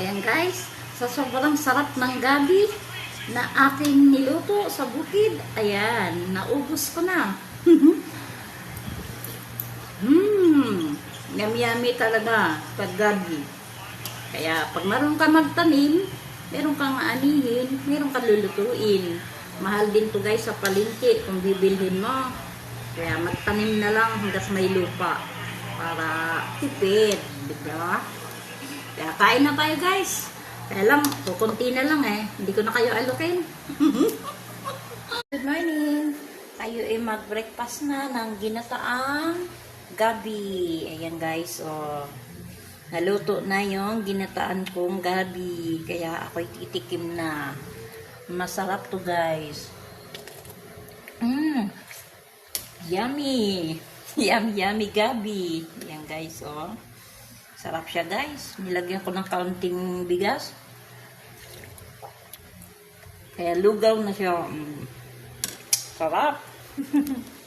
Ayan guys, sa sobrang sarap ng gabi na aking niluto sa bukid, ayan, naubos ko na. Yummy talaga pag gabi. Kaya pag meron ka magtanim, meron kang aanihin, meron kang lulutuin. Mahal din to guys sa palengke kung bibilhin mo. Kaya magtanim na lang hanggat may lupa para tipid, di ba? Kaya kain na tayo guys. Kaya lang, kukunti na lang hindi ko na kayo alukin. Good morning. Tayo ay mag-breakfast na ng ginataang gabi. Ayan guys, naluto na yung ginataan kong gabi. Kaya ako'y titikim na. Masarap to guys. Yummy. Yummy gabi. Ayan guys, sarap siya guys. Nilagyan ko ng kaunting bigas. Kaya lugaw na siya. Sarap.